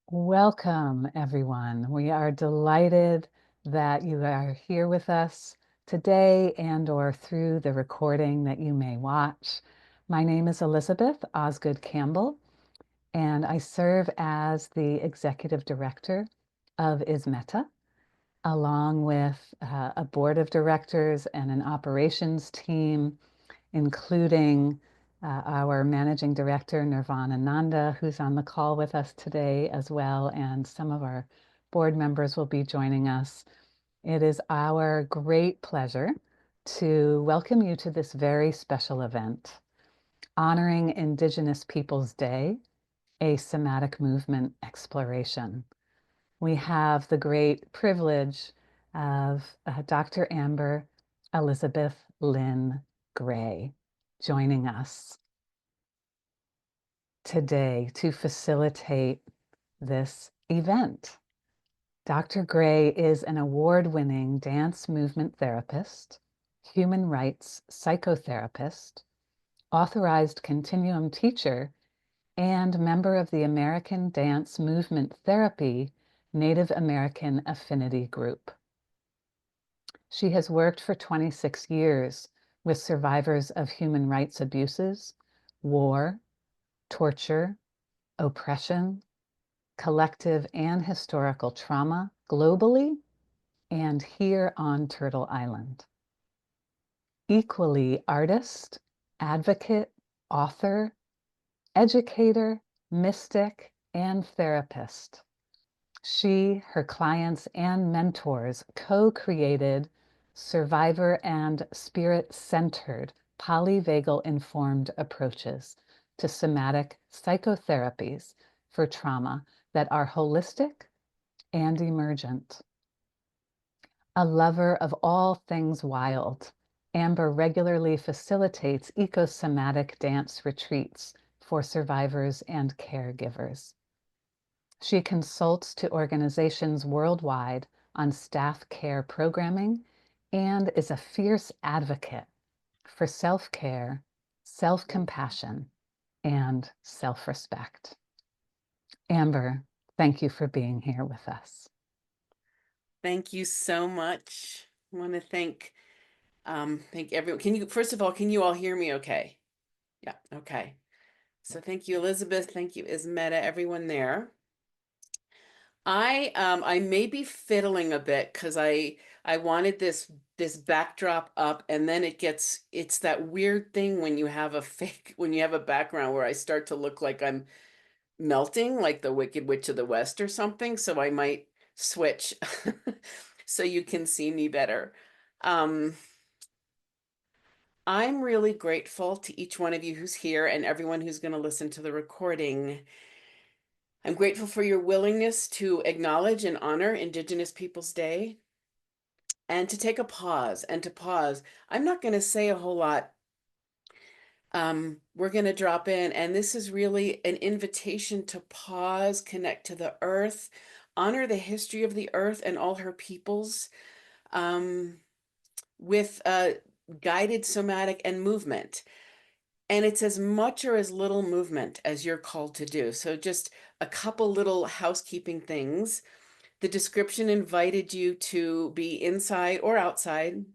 Welcome, everyone. We are delighted that you are here with us today and/or through the recording that you may watch. My name is Elizabeth Osgood Campbell, and I serve as the Executive Director of ISMETA, along with a board of directors and an operations team, including our managing director, Nirvana Nanda, who's on the call with us today as well, and some of our board members will be joining us. It is our great pleasure to welcome you to this very special event, honoring Indigenous Peoples Day, a somatic movement exploration. We have the great privilege of Dr. Amber Elizabeth Lynn Gray joining us today to facilitate this event. Dr. Gray is an award-winning dance movement therapist, human rights psychotherapist, authorized continuum teacher, and member of the American Dance Movement Therapy Native American Affinity Group. She has worked for 26 years with survivors of human rights abuses, war, torture, oppression, collective and historical trauma globally and here on Turtle Island. Equally artist, advocate, author, educator, mystic, and therapist. She, her clients, and mentors co-created survivor and spirit-centered polyvagal-informed approaches to somatic psychotherapies for trauma that are holistic and emergent. A lover of all things wild, Amber regularly facilitates ecosomatic dance retreats for survivors and caregivers. She consults to organizations worldwide on staff care programming and is a fierce advocate for self-care, self-compassion, and self-respect. Amber, thank you for being here with us. Thank you so much. I want to thank everyone. First of all, can you all hear me okay? Yeah, okay. So thank you, Elizabeth. Thank you, Ismeta, everyone there. I may be fiddling a bit because I wanted this backdrop up, and then it's that weird thing when you have a background where I start to look like I'm melting, like the Wicked Witch of the West or something. So I might switch so you can see me better. Um, I'm really grateful to each one of you who's here and everyone who's going to listen to the recording. I'm grateful for your willingness to acknowledge and honor Indigenous Peoples Day and to take a pause and to pause. I'm not going to say a whole lot. We're going to drop in, and this is really an invitation to pause, connect to the earth, honor the history of the earth and all her peoples, with guided somatic and movement. And it's as much or as little movement as you're called to do. So just a couple little housekeeping things. The description invited you to be inside or outside,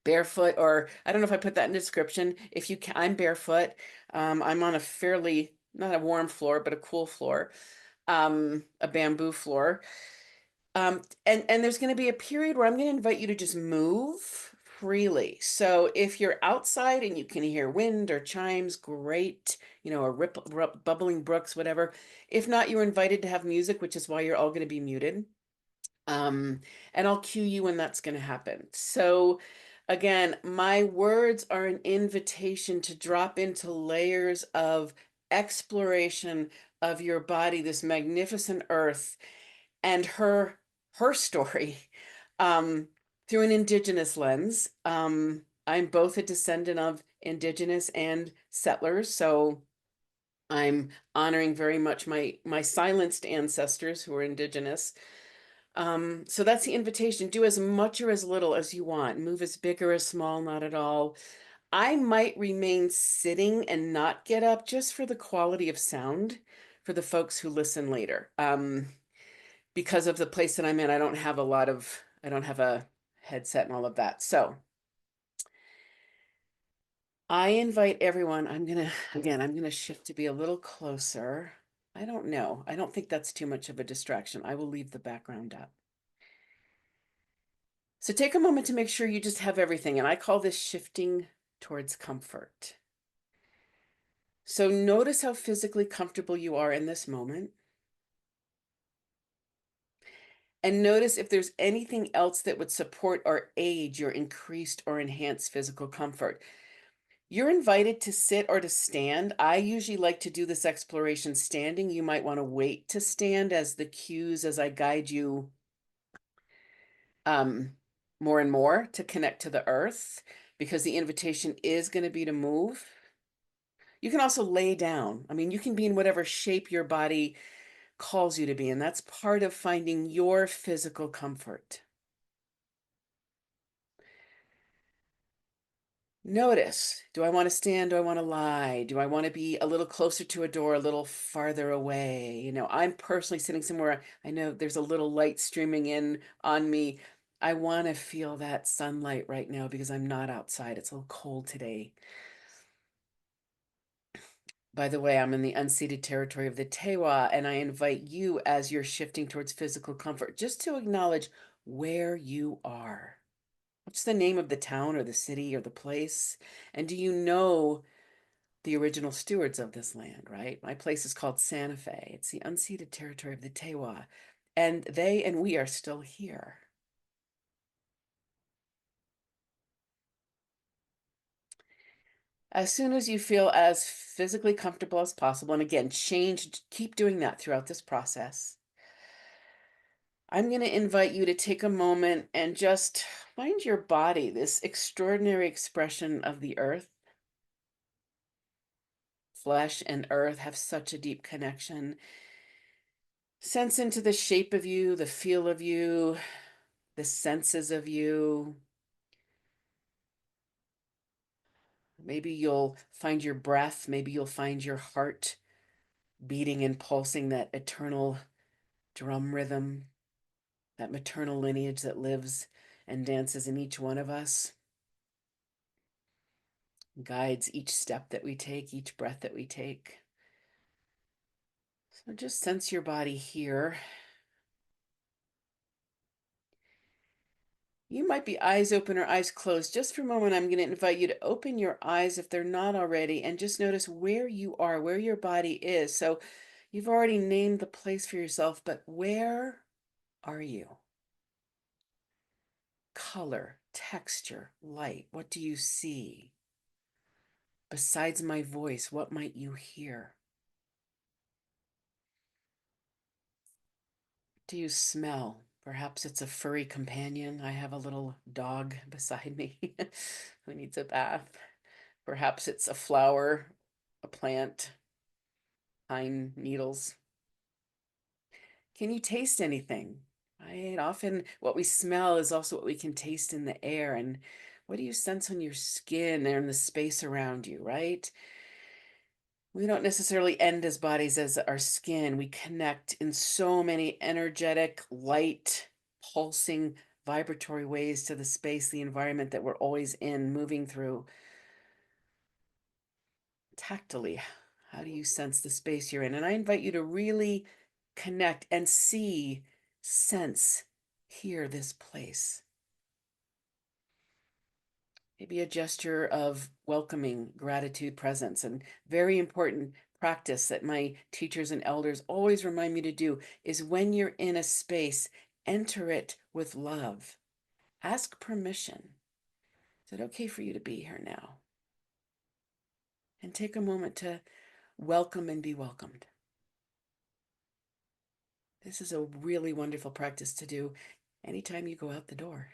barefoot, or I don't know if I put that in description. If you can, I'm barefoot. I'm on a fairly, not a warm floor, but a cool floor, a bamboo floor. And there's going to be a period where I'm going to invite you to just move freely. So if you're outside and you can hear wind or chimes, great, or bubbling brooks, whatever. If not, you're invited to have music, which is why you're all going to be muted. And I'll cue you when that's going to happen. So again, my words are an invitation to drop into layers of exploration of your body, this magnificent earth, and her story through an Indigenous lens. I'm both a descendant of Indigenous and settlers, so I'm honoring very much my silenced ancestors who are Indigenous. So that's the invitation. Do as much or as little as you want. Move as big or as small, not at all. I might remain sitting and not get up just for the quality of sound for the folks who listen later. Because of the place that I'm in, I don't have a headset and all of that. So I invite everyone, I'm gonna shift to be a little closer. I don't know. I don't think that's too much of a distraction. I will leave the background up. So take a moment to make sure you just have everything. And I call this shifting towards comfort. So notice how physically comfortable you are in this moment. And notice if there's anything else that would support or aid your increased or enhanced physical comfort. You're invited to sit or to stand. I usually like to do this exploration standing. You might want to wait to stand as the cues as I guide you um, more and more to connect to the earth, because the invitation is going to be to move. You can also lay down. I mean, you can be in whatever shape your body calls you to be, and that's part of finding your physical comfort. Notice, do I want to stand? Do I want to lie? Do I want to be a little closer to a door, a little farther away? You know, I'm personally sitting somewhere, I know there's a little light streaming in on me. I want to feel that sunlight right now because I'm not outside. It's a little cold today. By the way, I'm in the unceded territory of the Tewa, and I invite you, as you're shifting towards physical comfort, just to acknowledge where you are. What's the name of the town or the city or the place? And do you know the original stewards of this land, right? My place is called Santa Fe. It's the unceded territory of the Tewa. And they and we are still here. As soon as you feel as physically comfortable as possible, and again, keep doing that throughout this process, I'm going to invite you to take a moment and just find your body, this extraordinary expression of the earth. Flesh and earth have such a deep connection. Sense into the shape of you, the feel of you, the senses of you. Maybe you'll find your breath. Maybe you'll find your heart beating and pulsing, that eternal drum rhythm, that maternal lineage that lives and dances in each one of us, guides each step that we take, each breath that we take. So just sense your body here. You might be eyes open or eyes closed. Just for a moment, I'm going to invite you to open your eyes if they're not already, and just notice where you are, where your body is. So you've already named the place for yourself, but where are you? Color, texture, light. What do you see? Besides my voice, what might you hear? Do you smell? Perhaps it's a furry companion. I have a little dog beside me who needs a bath. Perhaps it's a flower, a plant, pine needles. Can you taste anything? Right? Often what we smell is also what we can taste in the air. And what do you sense on your skin and the space around you, right? We don't necessarily end as bodies as our skin. We connect in so many energetic, light, pulsing, vibratory ways to the space, the environment that we're always in, moving through. Tactily, how do you sense the space you're in? And I invite you to really connect and see, sense, hear this place. Maybe a gesture of welcoming, gratitude, presence, and very important practice that my teachers and elders always remind me to do is when you're in a space, enter it with love. Ask permission. Is it okay for you to be here now? And take a moment to welcome and be welcomed. This is a really wonderful practice to do anytime you go out the door.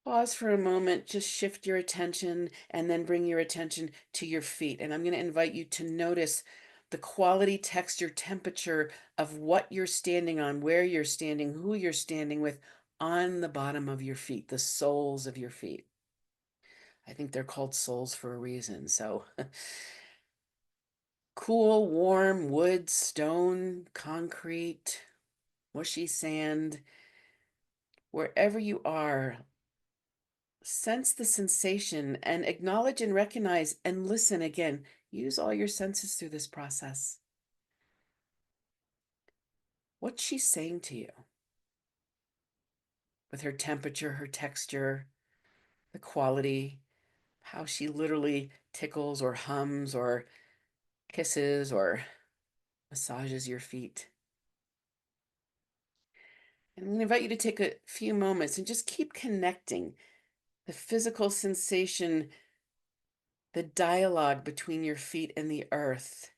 Pause for a moment, just shift your attention, and then bring your attention to your feet. And I'm going to invite you to notice the quality, texture, temperature of what you're standing on, where you're standing, who you're standing with on the bottom of your feet, the soles of your feet. I think they're called souls for a reason. So cool, warm wood, stone, concrete, mushy sand, wherever you are, sense the sensation and acknowledge and recognize and listen again. Use all your senses through this process. What's she saying to you with her temperature, her texture, the quality, how she literally tickles or hums or kisses or massages your feet? And I'm going to invite you to take a few moments and just keep connecting the physical sensation, the dialogue between your feet and the earth.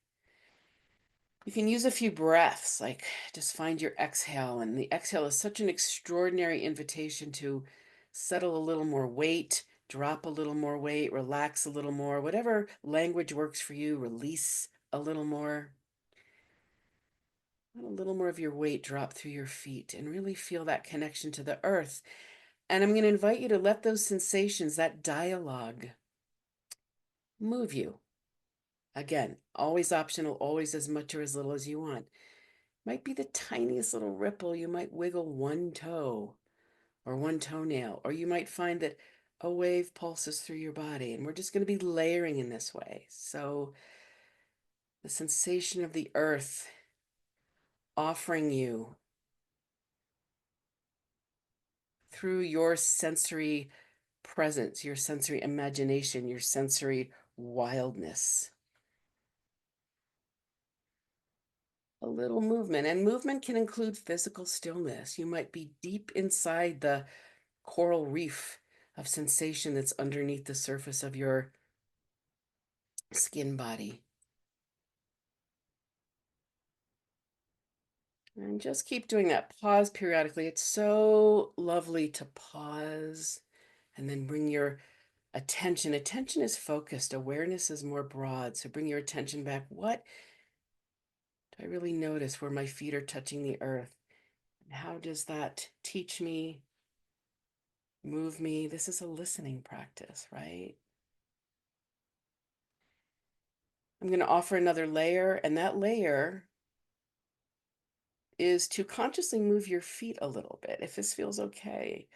You can use a few breaths, like just find your exhale. And the exhale is such an extraordinary invitation to settle a little more weight, drop a little more weight, relax a little more, whatever language works for you, release a little more. Let a little more of your weight drop through your feet and really feel that connection to the earth. And I'm going to invite you to let those sensations, that dialogue, move you. Again, always optional, always as much or as little as you want. Might be the tiniest little ripple. You might wiggle one toe or one toenail, or you might find that a wave pulses through your body. And we're just going to be layering in this way. So the sensation of the earth offering you through your sensory presence, your sensory imagination, your sensory wildness. A little movement, and movement can include physical stillness. You might be deep inside the coral reef of sensation that's underneath the surface of your skin body. And just keep doing that. Pause periodically. It's so lovely to pause and then bring your attention. Attention is focused. Awareness is more broad. So bring your attention back. What do I really notice where my feet are touching the earth? And how does that teach me, move me? This is a listening practice, right? I'm going to offer another layer, and that layer is to consciously move your feet a little bit. If this feels okay,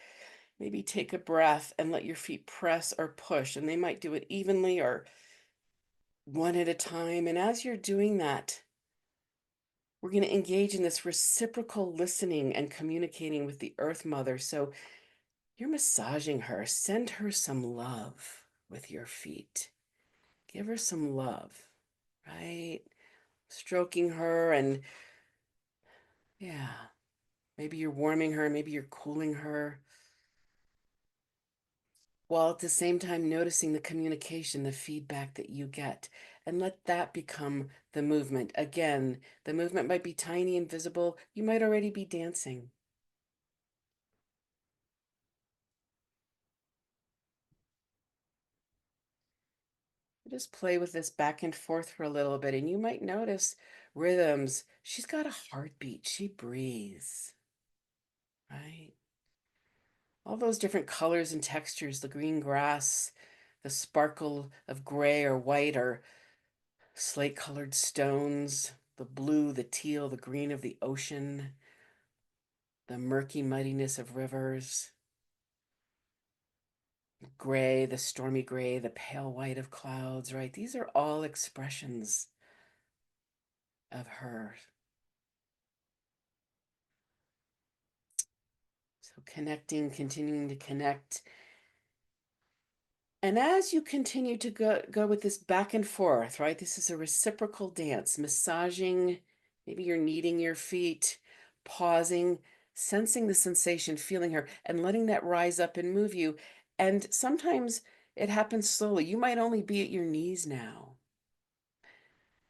maybe take a breath and let your feet press or push, and they might do it evenly or one at a time. And as you're doing that, we're going to engage in this reciprocal listening and communicating with the Earth Mother. So you're massaging her. Send her some love with your feet. Give her some love, right? Stroking her, and yeah, maybe you're warming her, maybe you're cooling her, while at the same time noticing the communication, the feedback that you get, and let that become the movement. Again, the movement might be tiny and visible. You might already be dancing. Just play with this back and forth for a little bit, and you might notice rhythms. She's got a heartbeat. She breathes, right? All those different colors and textures, the green grass, the sparkle of gray or white or slate-colored stones, the blue, the teal, the green of the ocean, the murky muddiness of rivers, gray, the stormy gray, the pale white of clouds, right? These are all expressions of her. So connecting, continuing to connect. And as you continue to go with this back and forth, right? This is a reciprocal dance, massaging, maybe you're kneading your feet, pausing, sensing the sensation, feeling her, and letting that rise up and move you. And sometimes it happens slowly. You might only be at your knees now.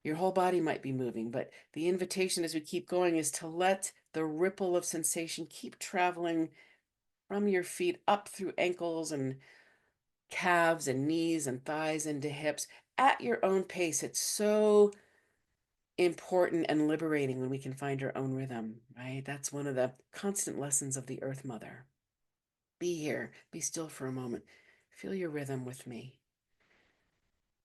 Your whole body might be moving, but the invitation as we keep going is to let the ripple of sensation keep traveling from your feet up through ankles and calves and knees and thighs into hips at your own pace. It's so important and liberating when we can find our own rhythm, right? That's one of the constant lessons of the Earth Mother. Be here, be still for a moment. Feel your rhythm with me.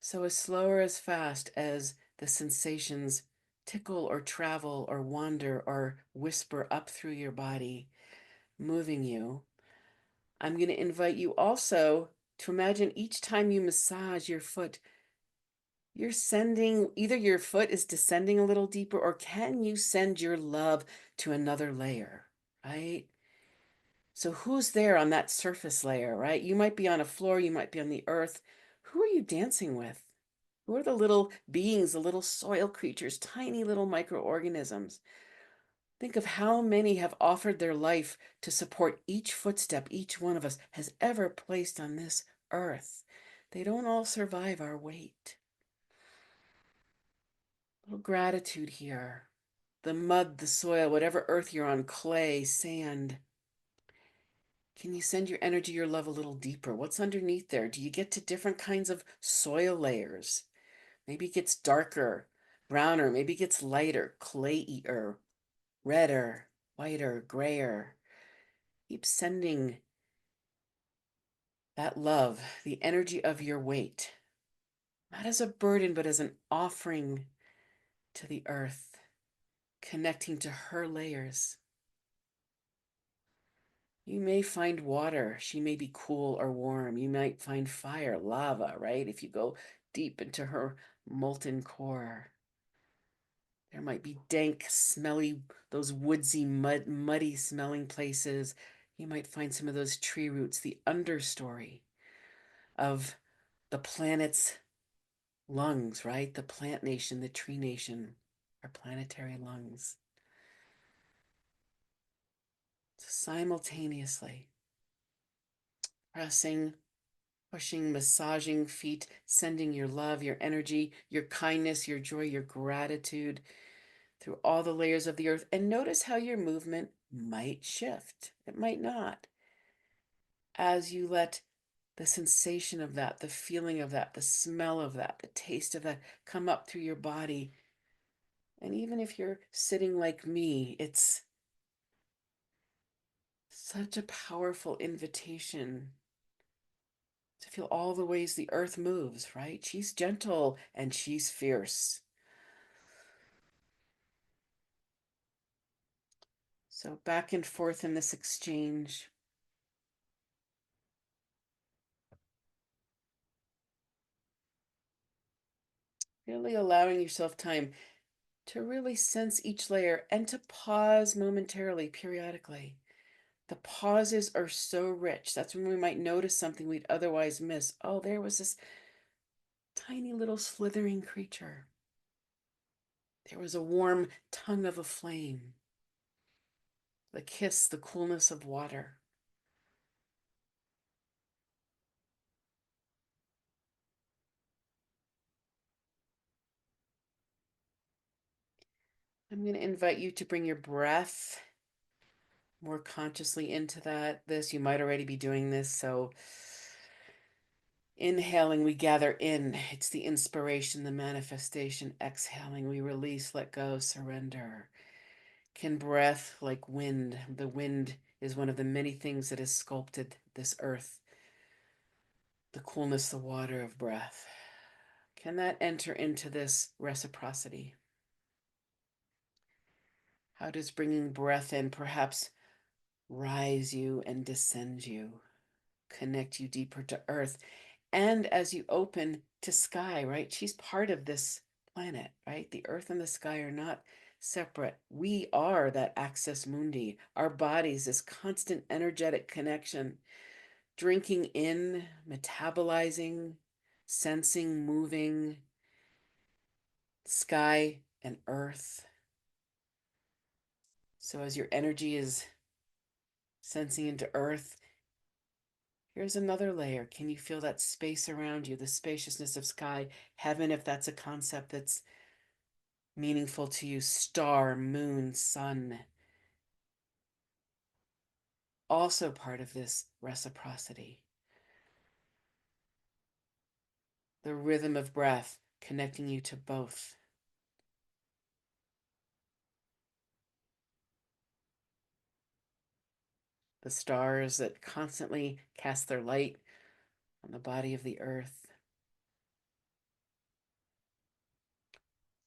So, as slow or as fast as the sensations tickle or travel or wander or whisper up through your body, moving you, I'm going to invite you also to imagine each time you massage your foot, you're sending either your foot is descending a little deeper, or can you send your love to another layer, right? So, who's there on that surface layer, right? You might be on a floor, you might be on the earth. Who are you dancing with? Who are the little beings, the little soil creatures, tiny little microorganisms? Think of how many have offered their life to support each footstep each one of us has ever placed on this earth. They don't all survive our weight. A little gratitude here. The mud, the soil, whatever earth you're on, clay, sand. Can you send your energy, your love a little deeper? What's underneath there? Do you get to different kinds of soil layers? Maybe it gets darker, browner, maybe it gets lighter, clayier, redder, whiter, grayer. Keep sending that love, the energy of your weight, not as a burden, but as an offering to the earth, connecting to her layers. You may find water. She may be cool or warm. You might find fire, lava, right? If you go deep into her molten core. There might be dank, smelly, those woodsy, muddy smelling places. You might find some of those tree roots, the understory of the planet's lungs, right? The plant nation, the tree nation, our planetary lungs. So simultaneously, pressing, pushing, massaging feet, sending your love, your energy, your kindness, your joy, your gratitude through all the layers of the earth. And notice how your movement might shift. It might not. As you let the sensation of that, the feeling of that, the smell of that, the taste of that come up through your body. And even if you're sitting like me, it's such a powerful invitation to feel all the ways the earth moves, right? She's gentle and she's fierce. So back and forth in this exchange. Really allowing yourself time to really sense each layer and to pause momentarily, periodically. The pauses are so rich. That's when we might notice something we'd otherwise miss. Oh, there was this tiny little slithering creature. There was a warm tongue of a flame, the kiss, the coolness of water. I'm going to invite you to bring your breath more consciously into this. You might already be doing this. So inhaling, we gather in. It's the inspiration, the manifestation. Exhaling, we release, let go, surrender. Can breath like wind? The wind is one of the many things that has sculpted this earth. The coolness, the water of breath. Can that enter into this reciprocity? How does bringing breath in perhaps rise you and descend you, connect you deeper to earth? And as you open to sky, right? She's part of this planet, right? The earth and the sky are not separate. We are that axis mundi. Our bodies, this constant energetic connection, drinking in, metabolizing, sensing, moving, sky and earth. So as your energy is sensing into earth, here's another layer. Can you feel that space around you, the spaciousness of sky, heaven, if that's a concept that's meaningful to you, star, moon, sun, also part of this reciprocity. The rhythm of breath connecting you to both. The stars that constantly cast their light on the body of the earth,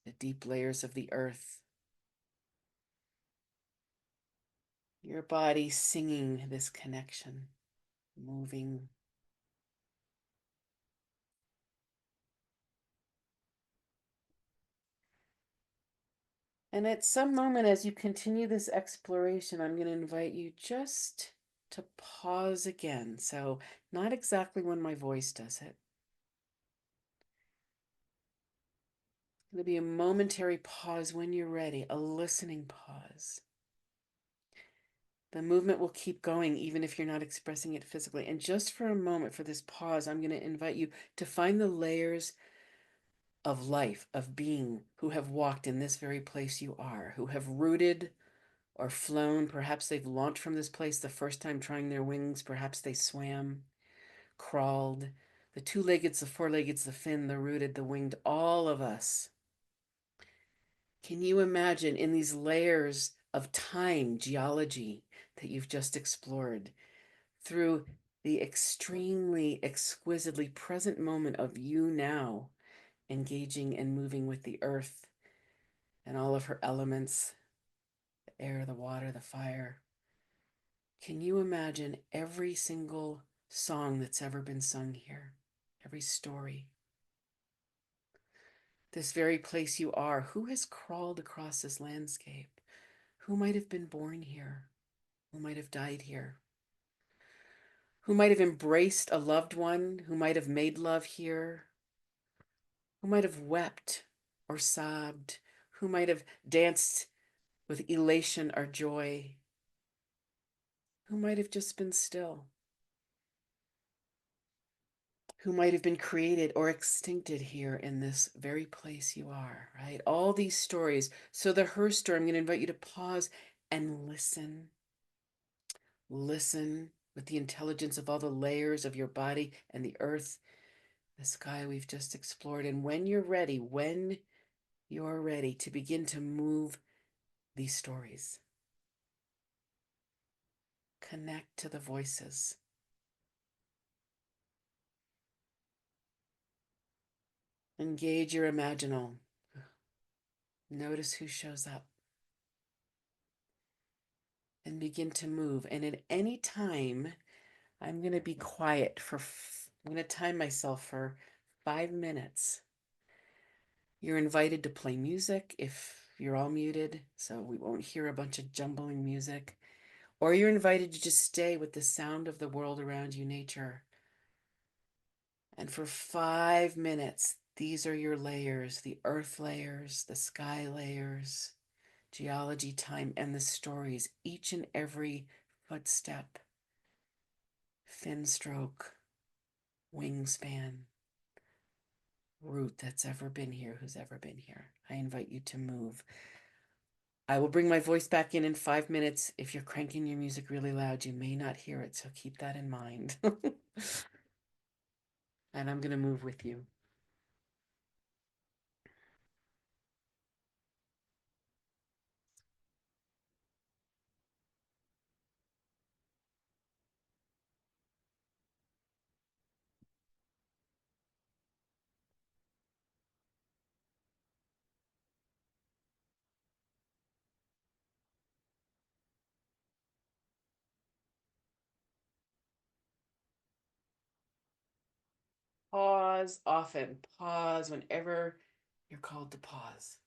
the deep layers of the earth. Your body singing this connection, moving. And at some moment, as you continue this exploration, I'm going to invite you just to pause again. So, not exactly when my voice does it. It's going to be a momentary pause when you're ready, a listening pause. The movement will keep going even if you're not expressing it physically. And just for a moment, for this pause, I'm going to invite you to find the layers of life, of being, who have walked in this very place you are, who have rooted or flown. Perhaps they've launched from this place the first time trying their wings. Perhaps they swam, crawled. The two-legged, the four-legged, the fin, the rooted, the winged, all of us. Can you imagine in these layers of time, geology that you've just explored, through the extremely exquisitely present moment of you now, engaging and moving with the earth and all of her elements, the air, the water, the fire? Can you imagine every single song that's ever been sung here, every story? This very place you are, who has crawled across this landscape? Who might have been born here? Who might have died here? Who might have embraced a loved one? Who might have made love here? Who might have wept or sobbed? Who might have danced with elation or joy? Who might have just been still? Who might have been created or extincted here in this very place you are, right? All these stories. So the her story, I'm going to invite you to pause and listen. Listen with the intelligence of all the layers of your body and the earth, the sky we've just explored. And when you're ready to begin to move these stories, connect to the voices. Engage your imaginal. Notice who shows up and begin to move. And at any time, I'm going to be quiet I'm going to time myself for 5 minutes. You're invited to play music if you're all muted, so we won't hear a bunch of jumbling music. Or you're invited to just stay with the sound of the world around you, nature. And for 5 minutes, these are your layers, the earth layers, the sky layers, geology, time, and the stories, each and every footstep, fin stroke, wingspan, root that's ever been here, who's ever been here. I invite you to move. I will bring my voice back in 5 minutes. If you're cranking your music really loud, you may not hear it, so keep that in mind. And I'm going to move with you. Pause often. Pause whenever you're called to pause.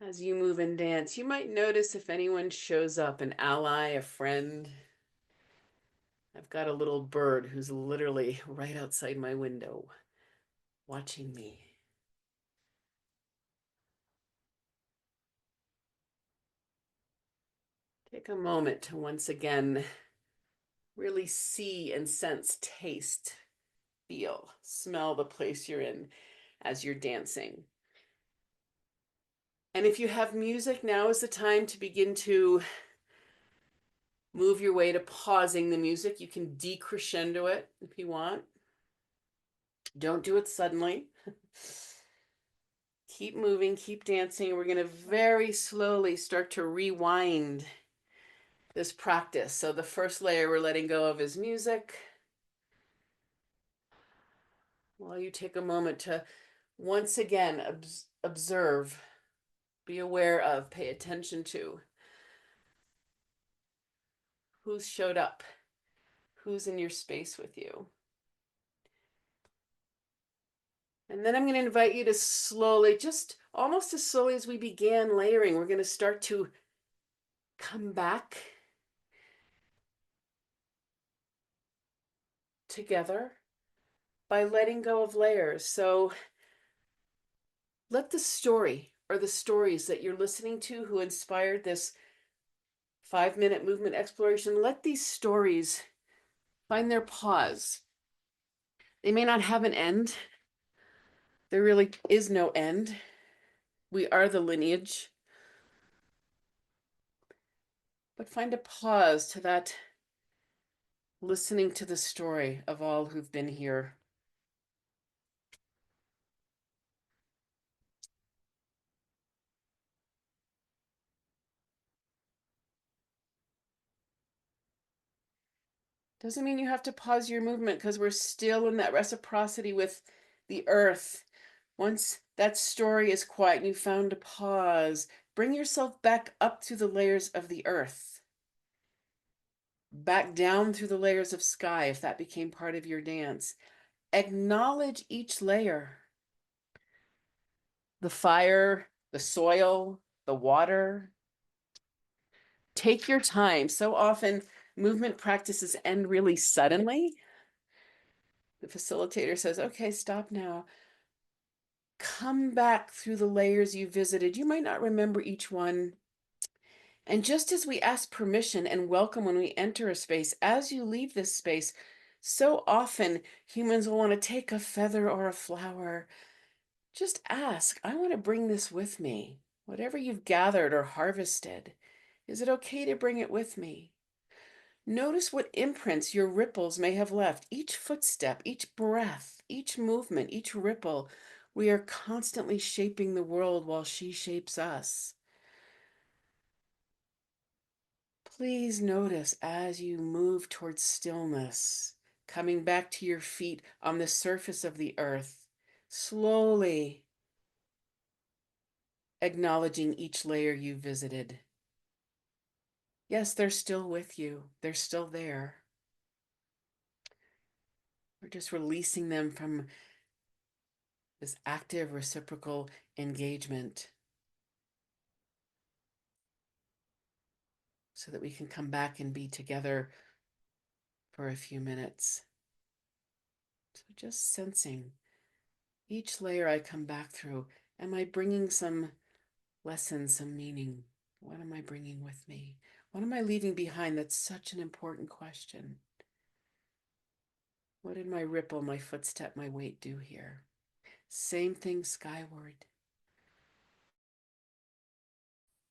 As you move and dance, you might notice if anyone shows up, an ally, a friend. I've got a little bird who's literally right outside my window watching me. Take a moment to once again really see and sense, taste, feel, smell the place you're in as you're dancing. And if you have music, now is the time to begin to move your way to pausing the music. You can decrescendo it if you want. Don't do it suddenly. Keep moving, keep dancing. We're going to very slowly start to rewind this practice. So the first layer we're letting go of is music. While you take a moment to once again observe, be aware of, pay attention to who's showed up, who's in your space with you. And then I'm going to invite you to slowly, just almost as slowly as we began layering, we're going to start to come back together by letting go of layers. So let the story or the stories that you're listening to who inspired this 5-minute movement exploration, let these stories find their pause. They may not have an end. There really is no end. We are the lineage. But find a pause to that listening to the story of all who've been here. Doesn't mean you have to pause your movement because we're still in that reciprocity with the earth. Once that story is quiet and you found a pause, bring yourself back up through the layers of the earth, back down through the layers of sky if that became part of your dance. Acknowledge each layer, the fire, the soil, the water. Take your time. So often movement practices end really suddenly. The facilitator says, okay, stop now. Come back through the layers you visited. You might not remember each one. And just as we ask permission and welcome when we enter a space, as you leave this space, so often humans will want to take a feather or a flower. Just ask, I want to bring this with me. Whatever you've gathered or harvested, is it okay to bring it with me? Notice what imprints your ripples may have left. Each footstep, each breath, each movement, each ripple. We are constantly shaping the world while she shapes us. Please notice as you move towards stillness, coming back to your feet on the surface of the earth, slowly acknowledging each layer you visited. Yes, they're still with you. They're still there. We're just releasing them from this active reciprocal engagement so that we can come back and be together for a few minutes. So just sensing each layer I come back through. Am I bringing some lesson, some meaning? What am I bringing with me? What am I leaving behind? That's such an important question. What did my ripple, my footstep, my weight do here? Same thing skyward.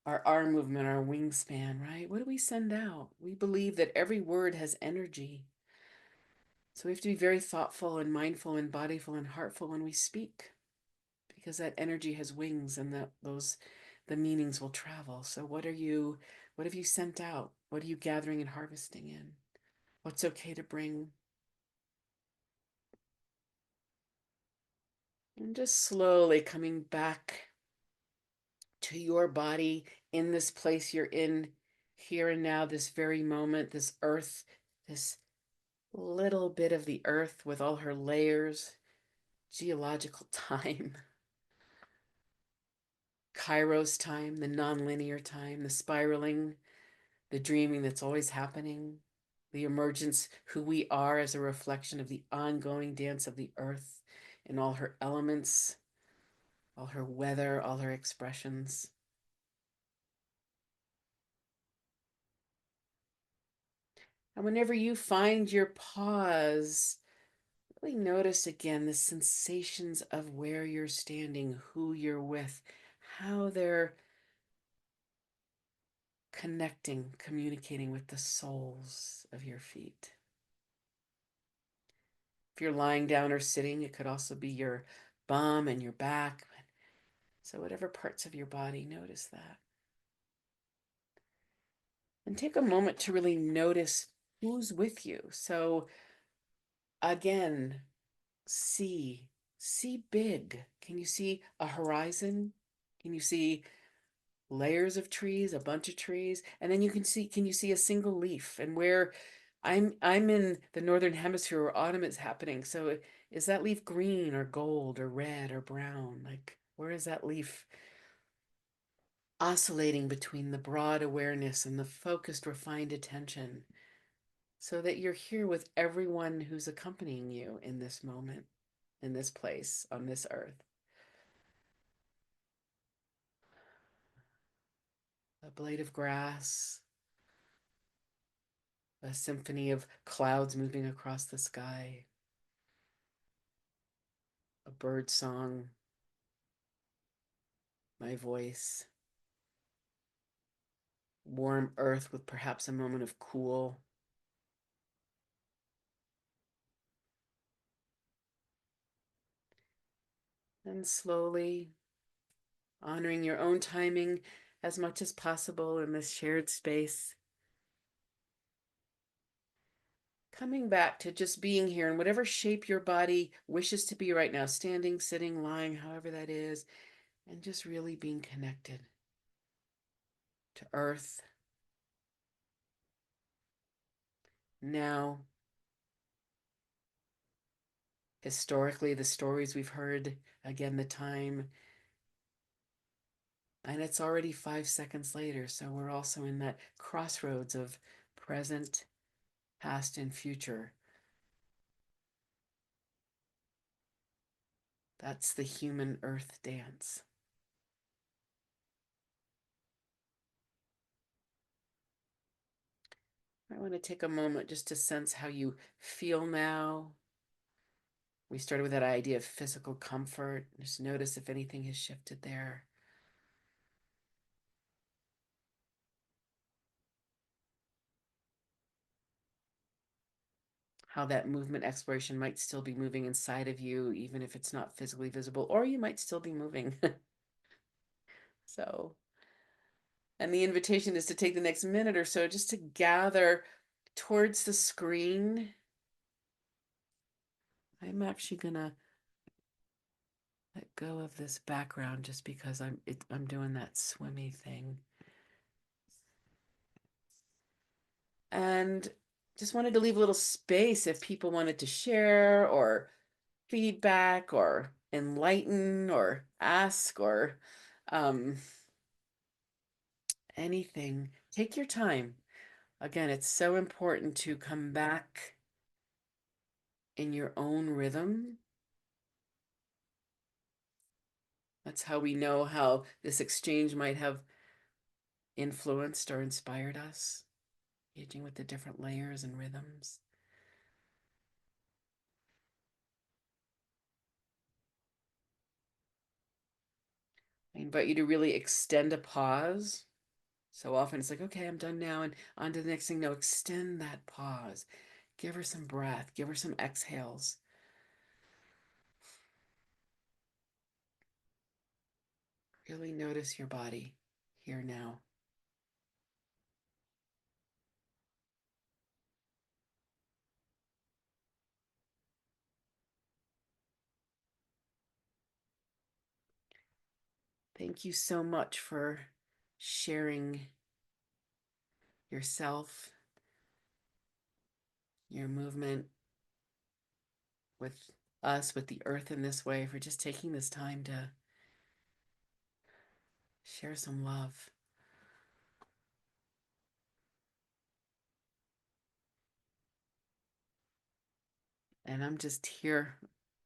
Our arm movement, our wingspan, right? What do we send out? We believe that every word has energy. So we have to be very thoughtful and mindful and bodyful and heartful when we speak, because that energy has wings and the meanings will travel. So what have you sent out? What are you gathering and harvesting in? What's okay to bring? And just slowly coming back to your body in this place you're in here and now, this very moment, this earth, this little bit of the earth with all her layers, geological time, Kairos time, the nonlinear time, the spiraling, the dreaming that's always happening, the emergence, who we are as a reflection of the ongoing dance of the earth in all her elements, all her weather, all her expressions. And whenever you find your pause, really notice again the sensations of where you're standing, who you're with, how they're connecting, communicating with the soles of your feet. If you're lying down or sitting, it could also be your bum and your back. So, whatever parts of your body, notice that. And take a moment to really notice who's with you. So, again, see, see big. Can you see a horizon? Can you see layers of trees, a bunch of trees? And then can you see a single leaf? And where I'm in the northern hemisphere where autumn is happening. So is that leaf green or gold or red or brown? Like, where is that leaf oscillating between the broad awareness and the focused, refined attention, so that you're here with everyone who's accompanying you in this moment, in this place, on this earth? A blade of grass, a symphony of clouds moving across the sky, a bird song, my voice, warm earth with perhaps a moment of cool. And slowly honoring your own timing as much as possible in this shared space. Coming back to just being here in whatever shape your body wishes to be right now, standing, sitting, lying, however that is, and just really being connected to earth. Now, historically, the stories we've heard, again, the time, and it's already 5 seconds later. So we're also in that crossroads of present, past, and future. That's the human earth dance. I want to take a moment just to sense how you feel now. We started with that idea of physical comfort. Just notice if anything has shifted there. How that movement exploration might still be moving inside of you, even if it's not physically visible, or you might still be moving. So, and the invitation is to take the next minute or so just to gather towards the screen. I'm actually gonna let go of this background just because I'm doing that swimmy thing. And just wanted to leave a little space if people wanted to share or feedback or enlighten or ask or um, anything. Take your time. Again, it's so important to come back in your own rhythm. That's how we know how this exchange might have influenced or inspired us, engaging with the different layers and rhythms. I invite you to really extend a pause. So often it's like, okay, I'm done now, and on to the next thing. No, extend that pause. Give her some breath, give her some exhales. Really notice your body here now. Thank you so much for sharing yourself, your movement with us, with the earth in this way, for just taking this time to Share some love. And I'm just here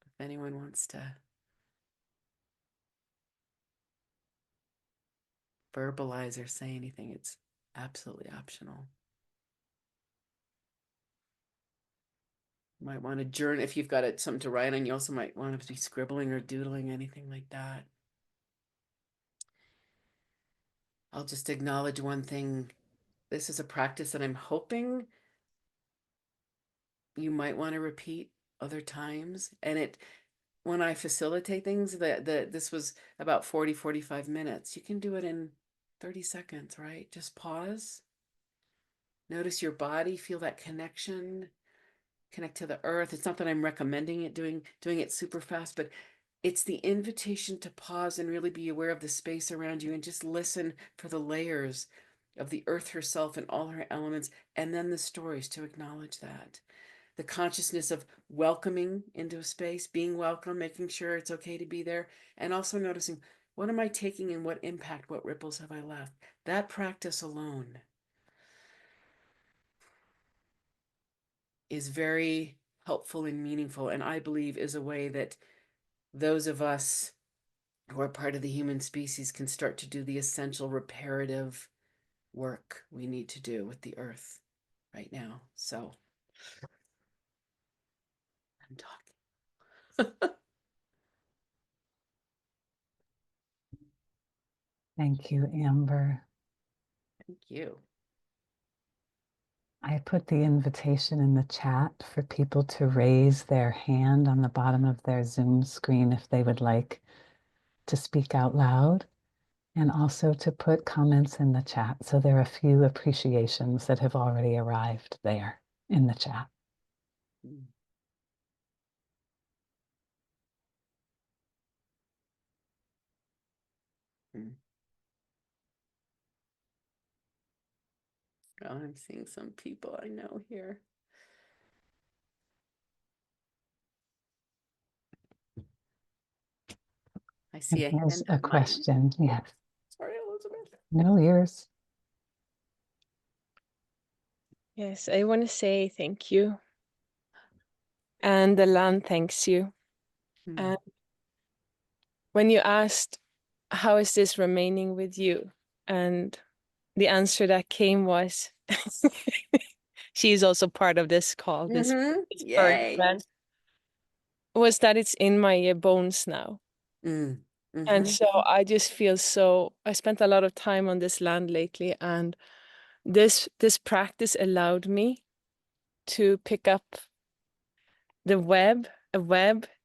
if anyone wants to verbalize or say anything. It's absolutely optional. You might want to journal if you've got something to write on. You also might want to be scribbling or doodling, anything like that. I'll just acknowledge one thing. This is a practice that I'm hoping you might want to repeat other times. And when I facilitate things, this was about 45 minutes. You can do it in 30 seconds, right? Just pause. Notice your body, feel that connection, connect to the earth. It's not that I'm recommending it, doing it super fast, but it's the invitation to pause and really be aware of the space around you and just listen for the layers of the earth herself and all her elements, and then the stories to acknowledge that. The consciousness of welcoming into a space, being welcome, making sure it's okay to be there, and also noticing what am I taking and what impact, what ripples have I left? That practice alone is very helpful and meaningful, and I believe is a way that those of us who are part of the human species can start to do the essential reparative work we need to do with the earth right now. So I'm talking. Thank you, Amber. Thank you. I put the invitation in the chat for people to raise their hand on the bottom of their Zoom screen if they would like to speak out loud, and also to put comments in the chat. So there are a few appreciations that have already arrived there in the chat. Mm. Mm. Oh, I'm seeing some people I know here. I And see a here's hand a of mine. question. Yes. Sorry, Elizabeth. No, yours. Yes, I want to say thank you. And the land thanks you. Mm. And when you asked, how is this remaining with you? And the answer that came was, she is also part of this call, this Yay. encouragement, was that it's in my bones now. Mm. And Mm-hmm. so I just feel I spent a lot of time on this land lately, and this practice allowed me to pick up a web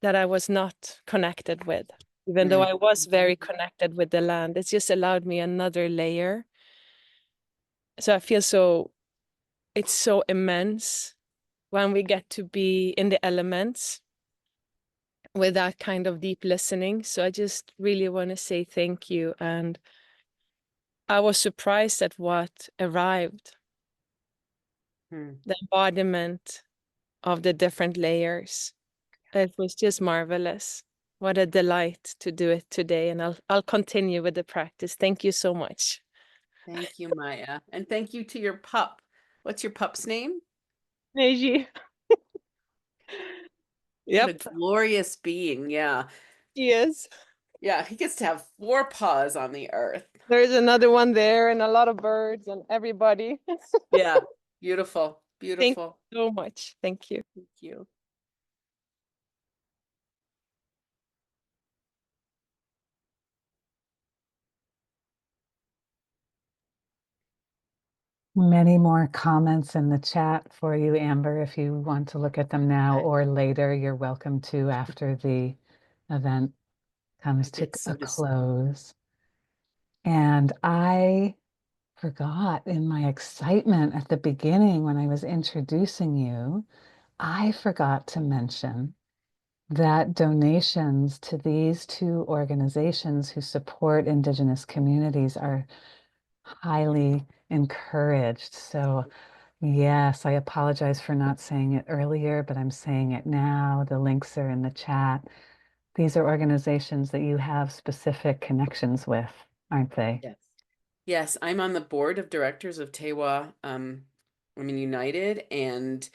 that I was not connected with, even though Mm. I was very connected with the land. It's just allowed me another layer. So I feel it's so immense when we get to be in the elements with that kind of deep listening. So I just really want to say thank you. And I was surprised at what arrived, Mm. the embodiment of the different layers. It was just marvelous. What a delight to do it today. And I'll continue with the practice. Thank you so much. Thank you, Maya. And thank you to your pup. What's your pup's name? Neji. What a Yep, glorious being. Yeah. he is. Yeah. He gets to have 4 paws on the earth. There's another one there and a lot of birds and everybody. Yeah. Beautiful. Thank Beautiful. you so much. Thank you. Thank you. Many more comments in the chat for you, Amber. If you want to look at them now Okay. or later, you're welcome to after the event comes I to get a so dis close. And I forgot in my excitement at the beginning when I was introducing you, I forgot to mention that donations to these two organizations who support Indigenous communities are highly encouraged. So yes, I apologize for not saying it earlier, but I'm saying it now. The links are in the chat. These are organizations that you have specific connections with. aren't they? Yes. Yes, I'm on the board of directors of Tewa Women United, and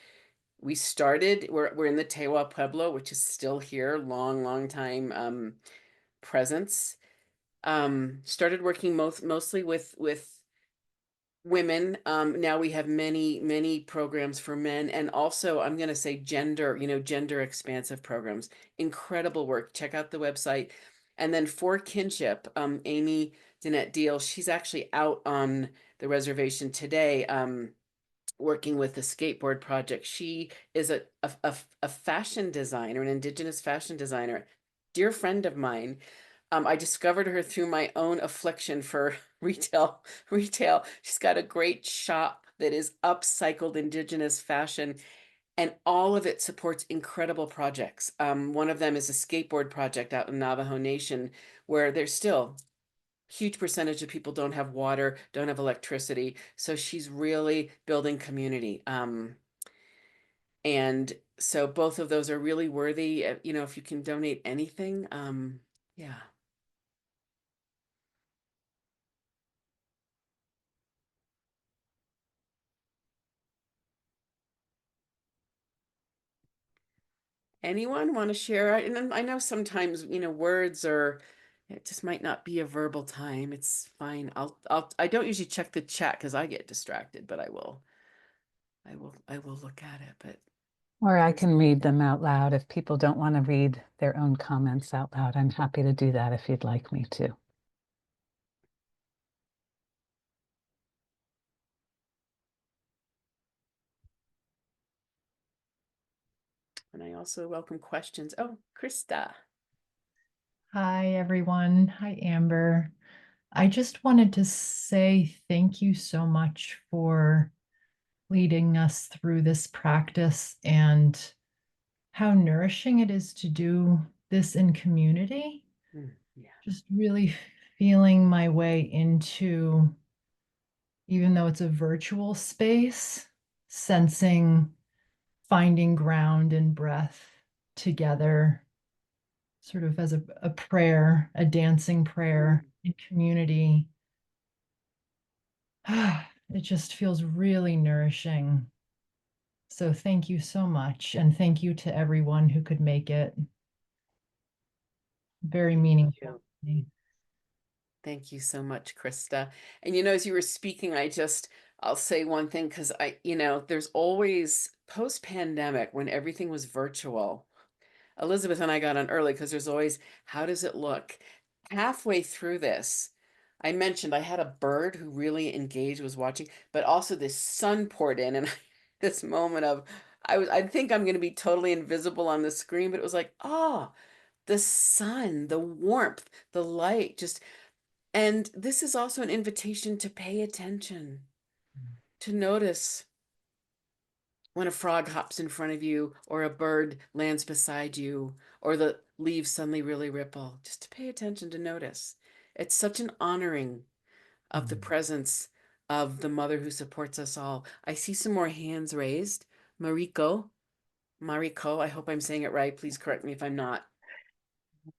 we're in the Tewa Pueblo, which is still here, long time presence. Started working mostly with women. Now we have many programs for men, and also I'm going to say gender expansive programs. Incredible work. Check out the website. And then for kinship, Amy Denet Deal, she's actually out on the reservation today, working with the skateboard project. She is a fashion designer, an Indigenous fashion designer, dear friend of mine. I discovered her through my own affliction for retail. She's got a great shop that is upcycled Indigenous fashion, and all of it supports incredible projects. One of them is a skateboard project out in Navajo Nation, where there's still huge percentage of people don't have water, don't have electricity. So she's really building community. And so both of those are really worthy. If you can donate anything, yeah. Anyone want to share? And I know sometimes, words are, it just might not be a verbal time. It's fine. I don't usually check the chat because I get distracted, but I will look at it. But Or I there's, can read them out loud if people don't want to read their own comments out loud. I'm happy to do that if you'd like me to. and I also welcome questions. Oh, Krista. Hi, everyone. Hi, Amber. I just wanted to say thank you so much for leading us through this practice and how nourishing it is to do this in community. Yeah. Just really feeling my way into, even though it's a virtual space, sensing finding ground and breath together, sort of as a prayer, a dancing prayer in community. It just feels really nourishing. So thank you so much. And thank you to everyone who could make it. Very meaningful to me. Thank you so much, Krista. And as you were speaking, I'll say one thing because there's always post-pandemic when everything was virtual. Elizabeth and I got on early because there's always, how does it look? Halfway through this, I mentioned I had a bird who really engaged, was watching, but also this sun poured in, and this moment of, I think I'm going to be totally invisible on the screen, but it was like, oh, the sun, the warmth, the light, and this is also an invitation to pay attention, to notice when a frog hops in front of you, or a bird lands beside you, or the leaves suddenly really ripple, just to pay attention, to notice. It's such an honoring of the presence of the mother who supports us all. I see some more hands raised. Mariko, I hope I'm saying it right. Please correct me if I'm not.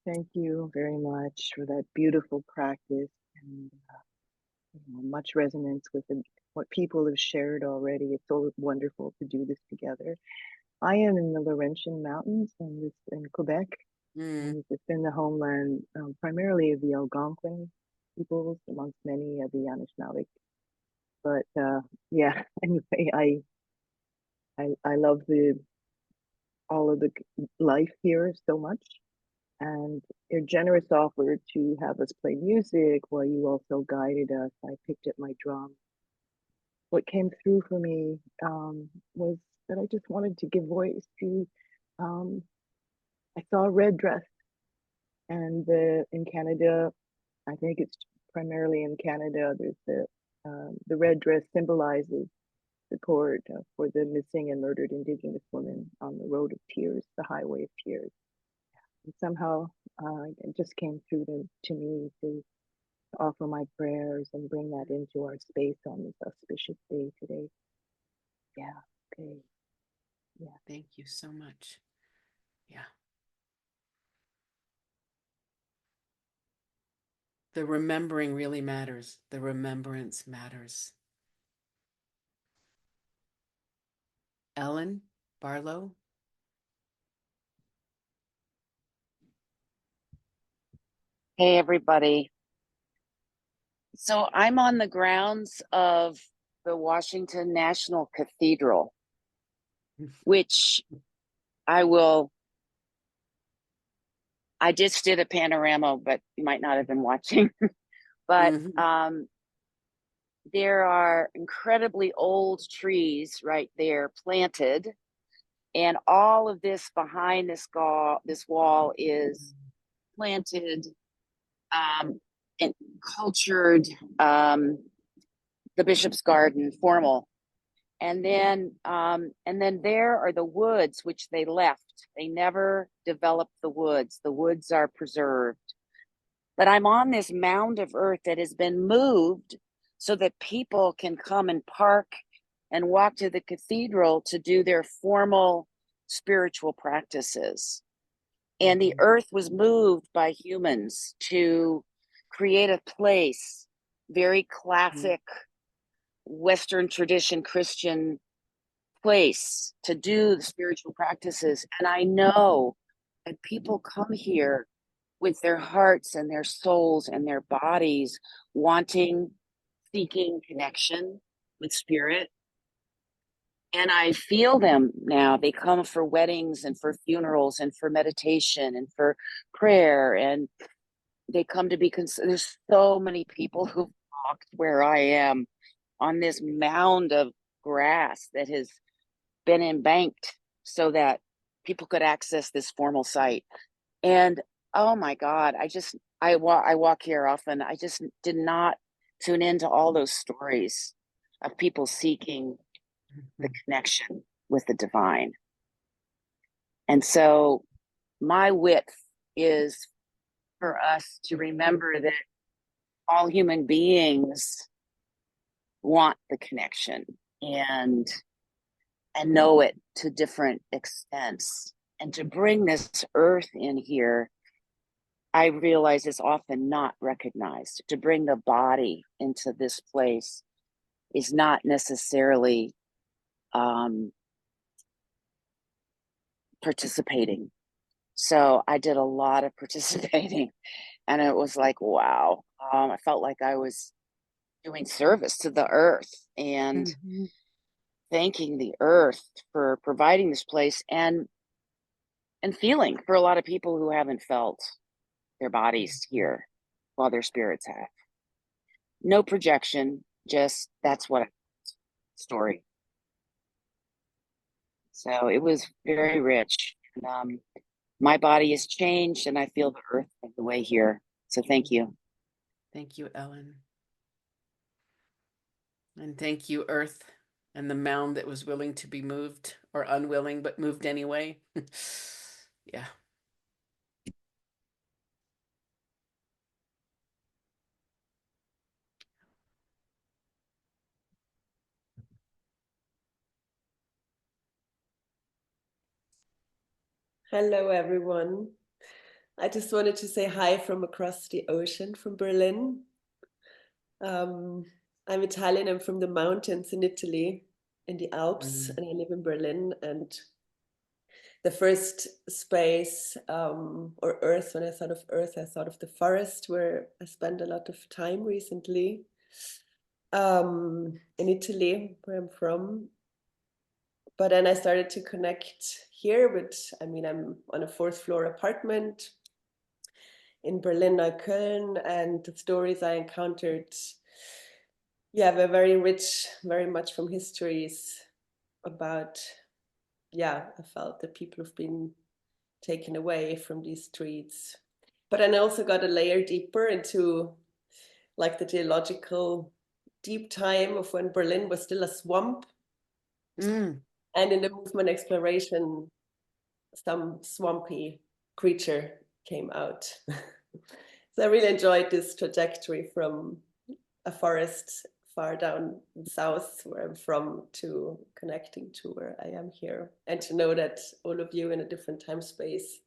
Thank you very much for that beautiful practice, and much resonance with what people have shared already. It's so wonderful to do this together. I am in the Laurentian Mountains in Quebec, and it's been the homeland primarily of the Algonquin peoples, amongst many of the Anishinaabe. But yeah, anyway, I love all of the life here so much, and your generous offer to have us play music while you also guided us. I picked up my drum. What came through for me was that I just wanted to give voice to. Um, I saw a red dress, and in Canada, I think it's primarily in Canada. There's the red dress symbolizes support for the missing and murdered Indigenous women on the road of tears, the highway of tears. And somehow it just came through to me to offer my prayers and bring that into our space on this auspicious day today. Yeah, okay. Yeah. Thank you so much. Yeah. The remembering really matters. The remembrance matters. Ellen Barlow. Hey, everybody. So I'm on the grounds of the Washington National Cathedral, which I just did a panorama, but you might not have been watching. But there are incredibly old trees right there planted. And all of this behind this wall is planted and cultured, the Bishop's Garden, formal. And then there are the woods, which they left. They never developed the woods. The woods are preserved. But I'm on this mound of earth that has been moved so that people can come and park and walk to the cathedral to do their formal spiritual practices. And the earth was moved by humans to create a place, very classic Western tradition Christian place to do the spiritual practices. And I know that people come here with their hearts and their souls and their bodies wanting, seeking connection with spirit. And I feel them now. They come for weddings and for funerals and for meditation and for prayer. And they come to be there's so many people who walked where I am on this mound of grass that has been embanked so that people could access this formal site. And oh my God, I walk here often. I just did not tune into all those stories of people seeking the connection with the divine. And so my width is for us to remember that all human beings want the connection and know it to different extents. And to bring this earth in here, I realize is often not recognized. To bring the body into this place is not necessarily participating. So I did a lot of participating, and it was like, wow. I felt like I was doing service to the earth and thanking the earth for providing this place, and feeling for a lot of people who haven't felt their bodies here while their spirits have. No projection, just that's what story. So it was very rich. And, my body has changed, and I feel the earth of the way here. So thank you. Thank you, Ellen. And thank you, Earth, and the mound that was willing to be moved, or unwilling, but moved anyway. Yeah. Hello, everyone. I just wanted to say hi from across the ocean, from Berlin. I'm Italian. I'm from the mountains in Italy, in the Alps, and I live in Berlin. And the first space or earth, when I thought of earth, I thought of the forest, where I spent a lot of time recently in Italy, where I'm from. But then I started to connect here with, I'm on a 4th floor apartment in Berlin, Neukölln, and the stories I encountered, were very rich, very much from histories about, I felt that people have been taken away from these streets. But then I also got a layer deeper into like the geological deep time of when Berlin was still a swamp. And in the movement exploration, some swampy creature came out. So I really enjoyed this trajectory from a forest far down south where I'm from to connecting to where I am here, and to know that all of you in a different time space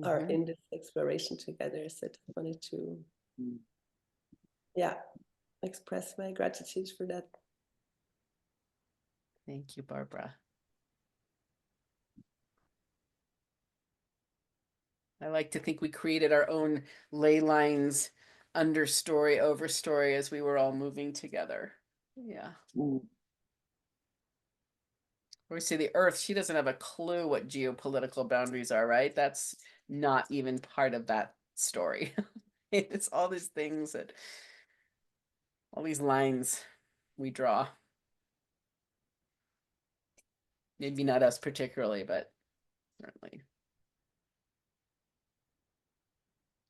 are in this exploration together. So I just wanted to yeah, express my gratitude for that. Thank you, Barbara. I like to think we created our own ley lines, understory, overstory as we were all moving together. Yeah. We say the Earth, she doesn't have a clue what geopolitical boundaries are, right? That's not even part of that story. It's all these things that, all these lines we draw. Maybe not us particularly, but certainly.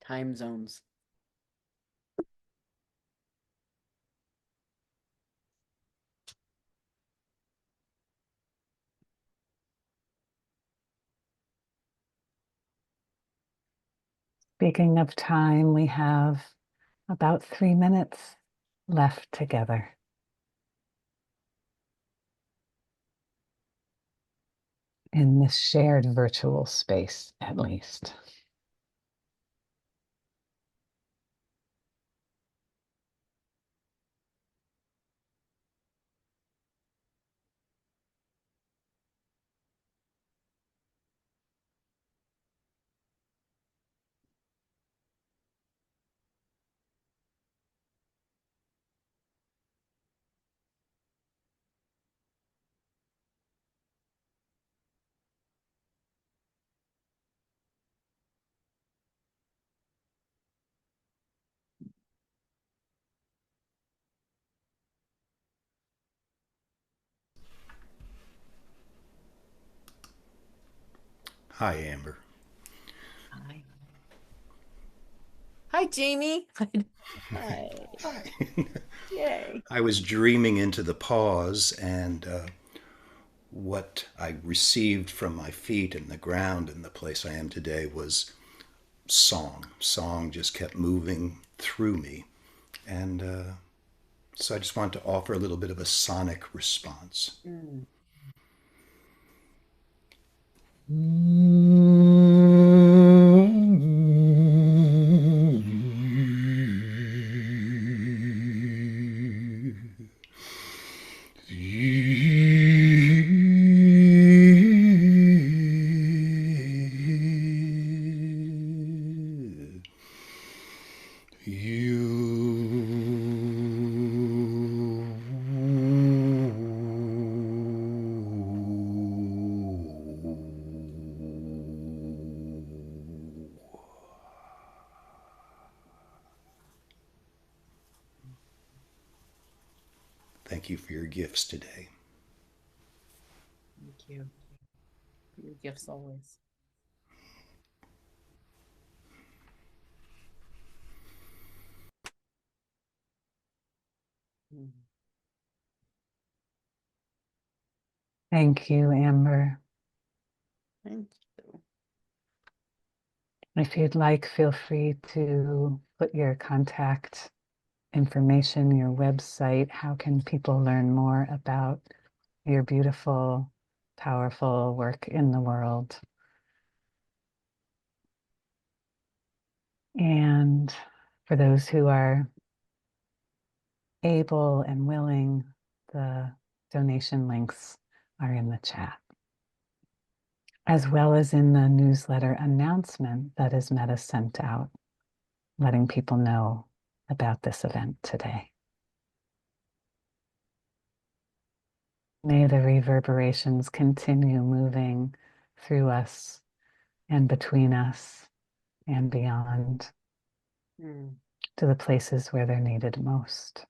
Time zones. Speaking of time, we have about 3 minutes left together. In this shared virtual space, at least. Hi, Amber. Hi. Hi, Jamie. Hi. Hi. Yay. I was dreaming into the pause, and what I received from my feet and the ground and the place I am today was song. Song just kept moving through me. And so I just want to offer a little bit of a sonic response. Mm. Thank you for your gifts today. Thank you for your gifts always. Mm. Thank you, Amber. Thank you. If you'd like, feel free to put your contact information, your website. How can people learn more about your beautiful, powerful work in the world? And for those who are able and willing, the donation links are in the chat, as well as in the newsletter announcement that is Meta sent out, letting people know about this event today. May the reverberations continue moving through us and between us and beyond Mm. to the places where they're needed most.